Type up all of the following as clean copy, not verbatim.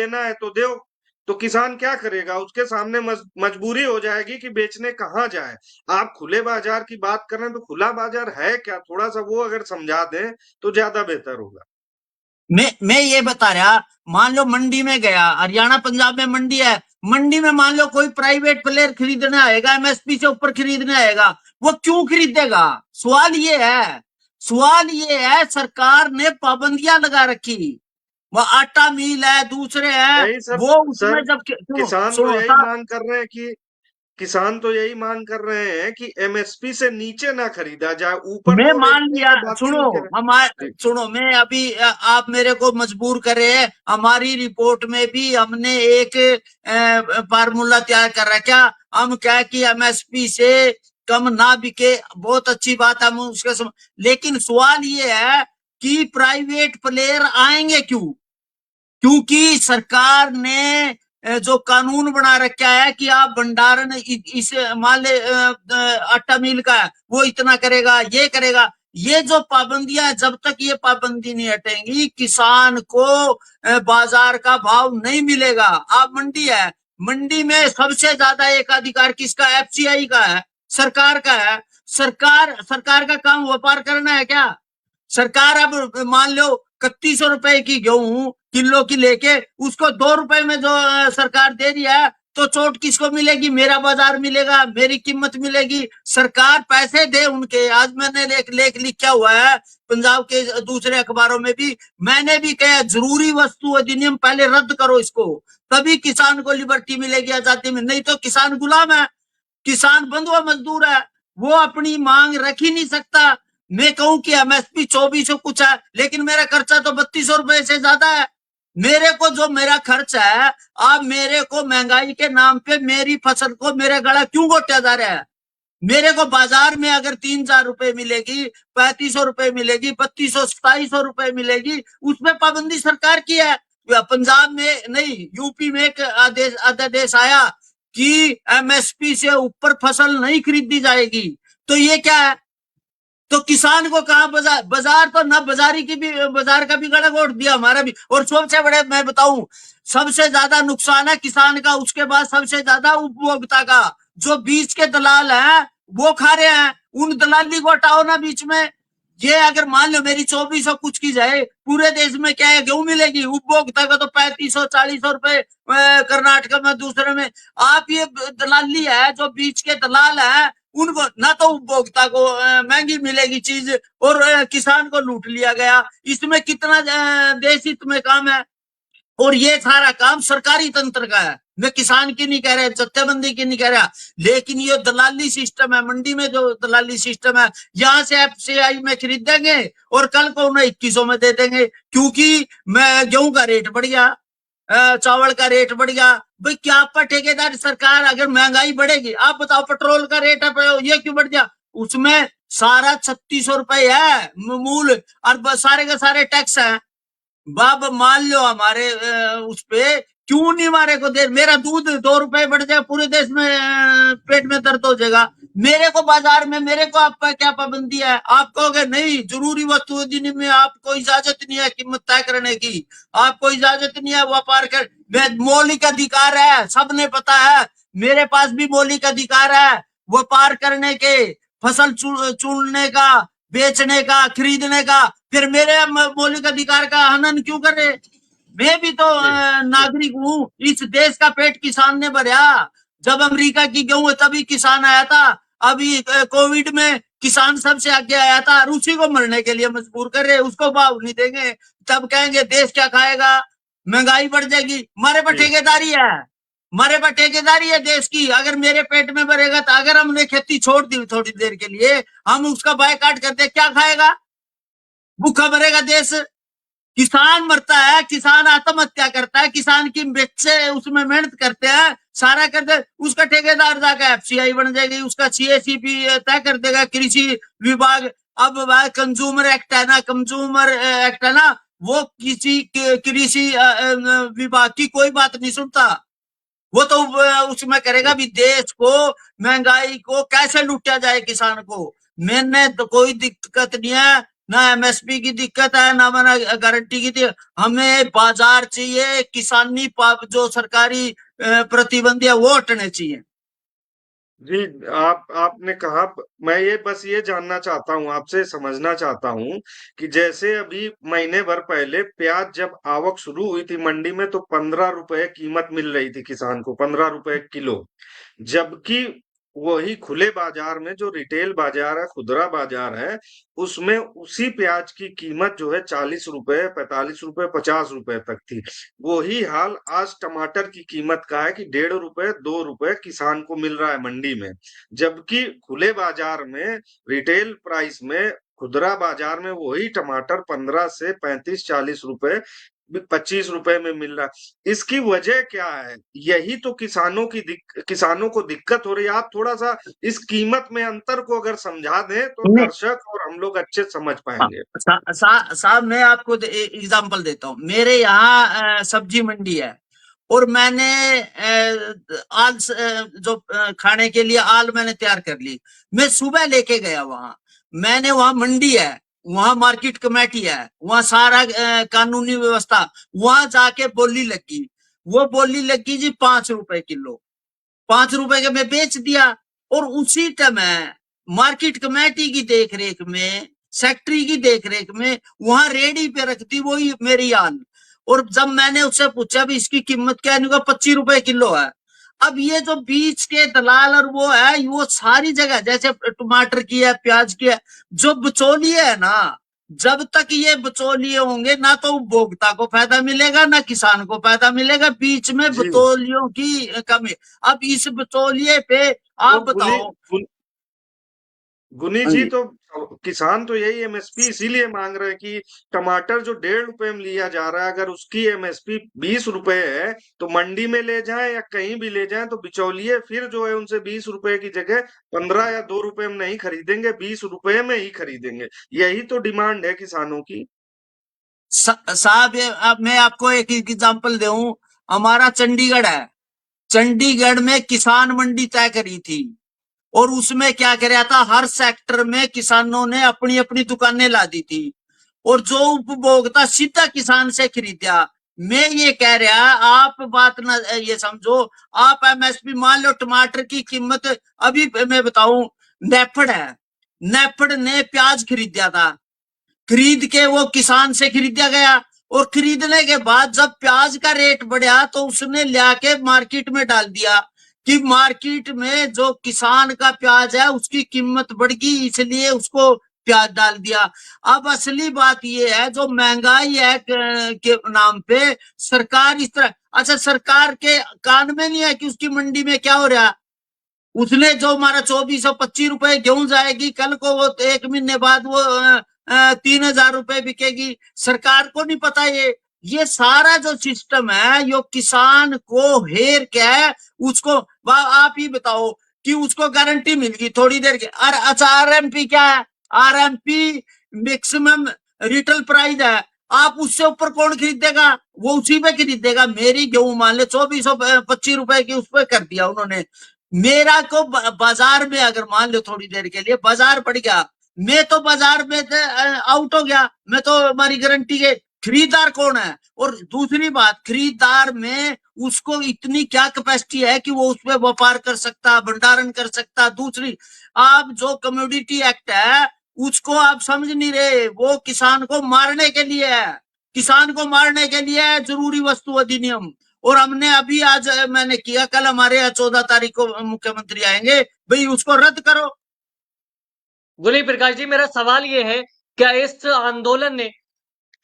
देना है तो दो। तो किसान क्या करेगा? उसके सामने मजबूरी हो जाएगी कि बेचने कहाँ जाए। आप खुले बाजार की बात कर रहे हैं, तो खुला बाजार है क्या? थोड़ा सा वो अगर समझा दें तो ज्यादा बेहतर होगा। मैं ये बता रहा, मान लो मंडी में गया, हरियाणा पंजाब में मंडी है, मंडी में मान लो कोई प्राइवेट प्लेयर खरीदने आएगा, एमएसपी से ऊपर खरीदने आएगा, वो क्यों खरीदेगा? सवाल ये है, सवाल ये है, सरकार ने पाबंदियां लगा रखी। वो आटा मिल है, दूसरे हैं, नहीं सर। वो उसमें सर, जब सुनो किसान तो सुनो यही मांग कर रहे हैं कि किसान तो यही मांग कर रहे हैं कि एमएसपी से नीचे ना खरीदा जाए, ऊपर मैं जो रेट मान लिया, देंगे बाकी सुनो, उनके जी। सुनो, मैं अभी आप मेरे को मजबूर कर रहे हैं। हमारी रिपोर्ट में भी हमने एक फार्मूला तैयार कर रहा है। क्या हम क्या कि एमएसपी से कम ना बिके, बहुत अच्छी बात है, हम उसके लेकिन सवाल ये है कि प्राइवेट प्लेयर आएंगे क्यों? क्योंकि सरकार ने जो कानून बना रखा है कि आप भंडारण इस मान ले आटा मिल का है, वो इतना करेगा, ये करेगा। ये जो पाबंदियां है, जब तक ये पाबंदी नहीं हटेंगी, किसान को बाजार का भाव नहीं मिलेगा। आप मंडी है, मंडी में सबसे ज्यादा एकाधिकार किसका? एफसीआई का है, सरकार का है। सरकार का काम व्यापार करना है क्या? सरकार अब मान लो 3100 रुपए की गेहूं किलो की लेके उसको 2 रुपए में जो सरकार दे रही है, तो चोट किसको मिलेगी? मेरा बाजार मिलेगा, मेरी कीमत मिलेगी। सरकार पैसे दे उनके। आज मैंने लेख लिखा हुआ है पंजाब के दूसरे अखबारों में भी, मैंने भी कहा जरूरी वस्तु अधिनियम पहले रद्द करो इसको, तभी किसान को लिबर्टी मिलेगी, आजादी में। नहीं तो किसान गुलाम है, किसान बंधुआ मजदूर है, वो अपनी मांग रख ही नहीं सकता। मैं कहूं कि एमएसपी 2400 कुछ है, लेकिन मेरा खर्चा तो 3200 रुपए से ज्यादा है। मेरे को जो मेरा खर्च है, आप मेरे को महंगाई के नाम पे मेरी फसल को मेरे गला क्यों घोटा जा रहा है? मेरे को बाजार में अगर 3-4 रुपए मिलेगी, 3500 रुपए मिलेगी, 3200-2700 रुपए मिलेगी, उसमें पाबंदी सरकार की है। पंजाब में नहीं, यूपी में एक आदेश आया कि एमएसपी से ऊपर फसल नहीं खरीदी जाएगी। तो ये क्या है? तो किसान को कहा बाजार? बाजार तो ना, बाजारी की भी, बाजार का भी गला घोट दिया, हमारा भी। और सबसे बड़े मैं बताऊं, सबसे ज्यादा नुकसान है किसान का, उसके बाद सबसे ज्यादा उपभोक्ता का। जो बीच के दलाल हैं वो खा रहे हैं, उन दलाली को हटाओ ना बीच में। ये अगर मान लो मेरी 2400 कुछ की जाए, पूरे देश में क्या है, गेहूं मिलेगी, उपभोक्ता का तो 3500-4000 रुपए कर्नाटक में, दूसरे में। आप ये दलाली है, जो बीच के दलाल है, उनको ना तो उपभोक्ता को महंगी मिलेगी चीज, और किसान को लूट लिया गया। इसमें कितना देश हित में काम है। और ये सारा काम सरकारी तंत्र का है। मैं किसान की नहीं कह रहा, जत्थेबंदी की नहीं कह रहा, लेकिन ये दलाली सिस्टम है, मंडी में जो दलाली सिस्टम है, यहाँ से एफसीआई में खरीदेंगे और कल को उन्हें 2100 में दे देंगे, क्योंकि मैं गेहूं का रेट बढ़ गया, चावल का रेट बढ़ गया। भाई क्या पर ठेकेदार सरकार, अगर महंगाई बढ़ेगी, आप बताओ पेट्रोल का रेट है, ये क्यों बढ़ गया? उसमें सारा 3600 रुपए है मूल, और सारे के सारे टैक्स है। बाब मान लो हमारे उस पे क्यों नहीं हमारे को दे? मेरा दूध 2 रुपए बढ़ जाए, पूरे देश में पेट में दर्द हो जाएगा। मेरे को बाजार में, मेरे को आप पर क्या पाबंदी है? आप कहोगे नहीं, जरूरी वस्तु अधिनियम में आपको इजाजत नहीं है कीमत तय करने की, आपको इजाजत नहीं है व्यापार कर। मौलिक अधिकार है, सबने पता है, मेरे पास भी मौलिक अधिकार है व्यापार करने के, फसल चुनने का, बेचने का, खरीदने का। फिर मेरे मौलिक अधिकार का हनन क्यों करे? मैं भी तो जी। जी। नागरिक हूँ, इस देश का पेट किसान ने भरा। जब अमेरिका की गेहूं तभी किसान आया था, अभी कोविड में किसान सबसे आगे आया था, रूसी को मरने के लिए मजबूर कर रहे, उसको भाव नहीं देंगे, तब कहेंगे देश क्या खाएगा, महंगाई बढ़ जाएगी। हमारे पर जी। ठेकेदारी है, हमारे पर ठेकेदारी है देश की। अगर मेरे पेट में भरेगा, तो अगर हमने खेती छोड़ दी थोड़ी देर के लिए, हम उसका बायकाट करते, क्या खाएगा? भूखा मरेगा देश। किसान मरता है, किसान आत्महत्या करता है, किसान की बच्चे उसमें मेहनत करते हैं, सारा करते, उसका ठेकेदार जाकर एफसीआई बन जाएगी, उसका सीएसीपी तय कर देगा, कृषि विभाग। अब कंज्यूमर एक्ट है ना, कंज्यूमर एक्ट है ना, वो किसी कृषि विभाग की कोई बात नहीं सुनता। वो तो उसमें करेगा भी देश को, महंगाई को कैसे लूटा जाए किसान को। मैंने तो कोई दिक्कत नहीं है, ना एमएसपी की दिक्कत है, ना मैंने गारंटी की हमें बाजार चाहिए, किसानी जो सरकारी प्रतिबंध है वो हटने चाहिए। जी, आपने कहा, मैं ये बस ये जानना चाहता हूँ आपसे, समझना चाहता हूँ कि जैसे अभी महीने भर पहले प्याज जब आवक शुरू हुई थी मंडी में, तो 15 रुपए कीमत मिल रही थी किसान को, 15 रुपए किलो। जबकि वही खुले बाजार में जो रिटेल बाजार है, खुदरा बाजार है, उसमें उसी प्याज की कीमत जो है 40 रुपए, 45 रुपए, 50 रुपए तक थी। वही हाल आज टमाटर की कीमत का है कि 1.5 रुपए, 2 रुपए किसान को मिल रहा है मंडी में। जबकि खुले बाजार में, रिटेल प्राइस में, खुदरा बाजार में वही टमाटर 15 से 35, 40 रुपए, 25 रुपए में मिल रहा है। इसकी वजह क्या है? यही तो किसानों को दिक्कत हो रही है। आप थोड़ा सा इस कीमत में अंतर को अगर समझा दें तो दर्शक और हम लोग अच्छे समझ पाएंगे। साहब मैं आपको एग्जांपल देता हूँ। मेरे यहाँ सब्जी मंडी है, और मैंने जो खाने के लिए आल मैंने तैयार कर ली। मैं सुबह लेके गया वहां, मैंने वहां मंडी है, वहां मार्केट कमेटी है, वहां सारा कानूनी व्यवस्था, वहां जाके बोली लगी। वो बोली लगी जी 5 रुपए किलो, 5 रुपए के मैं बेच दिया। और उसी टाइम मार्केट कमेटी की देखरेख में, सेक्रेटरी की देखरेख में वहां रेडी पे रखती वही मेरी आल। और जब मैंने उससे पूछा भी इसकी कीमत क्या है, 25 रुपए किलो है। अब ये जो बीच के दलाल और वो है, वो सारी जगह, जैसे टमाटर की है, प्याज की है, जो बिचौलिए है ना, जब तक ये बिचौलिए होंगे ना तो उपभोक्ता को फायदा मिलेगा, ना किसान को फायदा मिलेगा। बीच में जी। बिचौलियों की कमी। अब इस बिचौलिए पे तो आप बताओ। गुनी हाँ जी, जी। तो किसान तो यही एमएसपी इसीलिए मांग रहे हैं कि टमाटर जो 1.5 रुपए में लिया जा रहा है, अगर उसकी एमएसपी 20 रुपए है, तो मंडी में ले जाएं या कहीं भी ले जाएं, तो बिचौलिए फिर जो है उनसे 20 रुपए की जगह 15 या 2 रुपए में नहीं खरीदेंगे, 20 रुपए में ही खरीदेंगे। यही तो डिमांड है किसानों की। साहब अब मैं आपको एक एग्जांपल दूं। हमारा चंडीगढ़ है, चंडीगढ़ में किसान मंडी तय करी थी, और उसमें क्या कराया था, हर सेक्टर में किसानों ने अपनी अपनी दुकानें ला दी थी, और जो उपभोक्ता सीधा किसान से खरीदा। मैं ये कह रहा, आप बात ना ये समझो, आप एमएसपी मान लो टमाटर की कीमत, अभी मैं बताऊं, नेफड है, नेफड ने प्याज खरीदा था, खरीद के वो किसान से खरीदा गया, और खरीदने के बाद जब प्याज का रेट बढ़ा तो उसने लाके मार्केट में डाल दिया कि मार्केट में जो किसान का प्याज है उसकी कीमत बढ़ गई, इसलिए उसको प्याज डाल दिया। अब असली बात ये है, जो महंगाई है के नाम पे सरकार इस तरह, अच्छा सरकार के कान में नहीं है कि उसकी मंडी में क्या हो रहा है। उसने जो हमारा 2425 रुपए गेहूं जाएगी, कल को वो 1 महीने बाद वो 3000 रुपए बिकेगी, सरकार को नहीं पता। ये सारा जो सिस्टम है, यो किसान को हेर के है। उसको आप ही बताओ कि उसको गारंटी मिल गई थोड़ी देर के। अच्छा आरएमपी क्या है? आरएमपी मैक्सिमम रिटेल प्राइस है। आप उससे ऊपर कौन खरीदेगा? वो उसी पे खरीदेगा। मेरी गेहूं मान ले 2425 रुपए की उस पर कर दिया उन्होंने। मेरा को बाजार में अगर मान लो थोड़ी देर के लिए बाजार बढ़ गया, मैं तो बाजार में आउट हो गया, मैं तो हमारी गारंटी के। खरीदार कौन है? और दूसरी बात, खरीदार में उसको इतनी क्या कैपेसिटी है कि वो उसमें व्यापार कर सकता, भंडारण कर सकता। दूसरी, आप जो कम्योडिटी एक्ट है उसको आप समझ नहीं रहे, वो किसान को मारने के लिए है, किसान को मारने के लिए है जरूरी वस्तु अधिनियम। और हमने अभी आज मैंने किया, कल हमारे यहाँ 14 तारीख को मुख्यमंत्री आएंगे, भाई उसको रद्द करो। गुली प्रकाश जी, मेरा सवाल ये है, क्या इस आंदोलन ने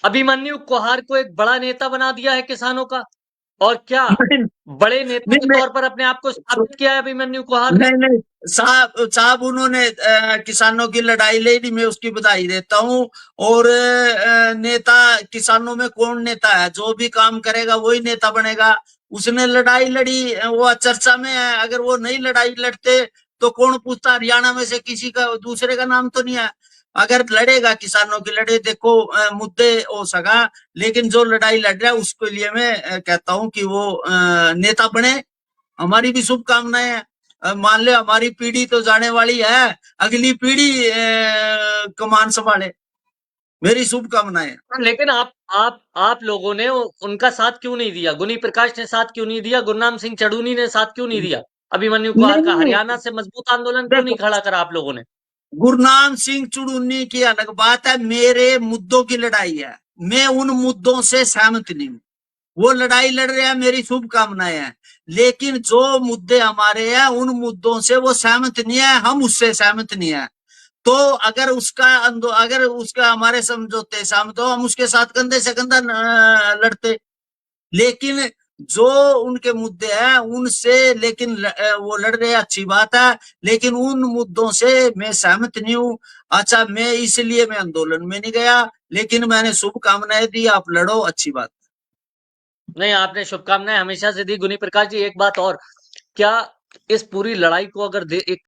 अभिमन्यु कुहार को एक बड़ा नेता बना दिया है किसानों का? और क्या बड़े नेता के नहीं तौर पर अपने आप को स्थापित किया है अभिमन्यु कुहार ने? नहीं साहब, उन्होंने किसानों की लड़ाई ले ली, मैं उसकी बधाई देता हूँ। और नेता, किसानों में कौन नेता है? जो भी काम करेगा वही नेता बनेगा। उसने लड़ाई लड़ी, वो चर्चा में है। अगर वो नहीं लड़ाई लड़ते तो कौन पूछता? हरियाणा में से किसी का दूसरे का नाम तो नहीं है। अगर लड़ेगा किसानों की लड़े, देखो मुद्दे हो सका, लेकिन जो लड़ाई लड़ रहा है उसके लिए मैं कहता हूँ कि वो नेता बने। हमारी भी शुभकामनाएं हैं। मान ले हमारी पीढ़ी तो जाने वाली है, अगली पीढ़ी कमान संभाले। मेरी शुभकामनाएं। लेकिन आप लोगों ने उनका साथ क्यों नहीं दिया? गुनी प्रकाश ने साथ क्यों नहीं दिया? गुरनाम सिंह चढ़ूनी ने साथ क्यों नहीं दिया? अभिमन्यु कुहार का नहीं, हरियाणा से मजबूत आंदोलन क्यों नहीं देखो, खड़ा करा आप लोगों ने? गुरनाम सिंह चुड़ूनी की अलग बात है, मेरे मुद्दों की लड़ाई है, मैं उन मुद्दों से सहमत नहीं हूं। वो लड़ाई लड़ रहे हैं, मेरी शुभकामनाएं हैं, लेकिन जो मुद्दे हमारे हैं उन मुद्दों से वो सहमत नहीं है, हम उससे सहमत नहीं है। तो अगर उसका हमारे समझौते सहमत हो, हम उसके साथ कंधे से कंधा लड़ते। लेकिन जो उनके मुद्दे हैं उनसे, लेकिन वो लड़ रहे हैं, अच्छी बात है, लेकिन उन मुद्दों से मैं सहमत नहीं हूं। अच्छा, मैं इसलिए मैं आंदोलन में नहीं गया, लेकिन मैंने शुभकामनाएं दी, आप लड़ो, अच्छी बात। नहीं, आपने शुभकामनाएं हमेशा से दी। गुनी प्रकाश जी, एक बात और, क्या इस पूरी लड़ाई को अगर एक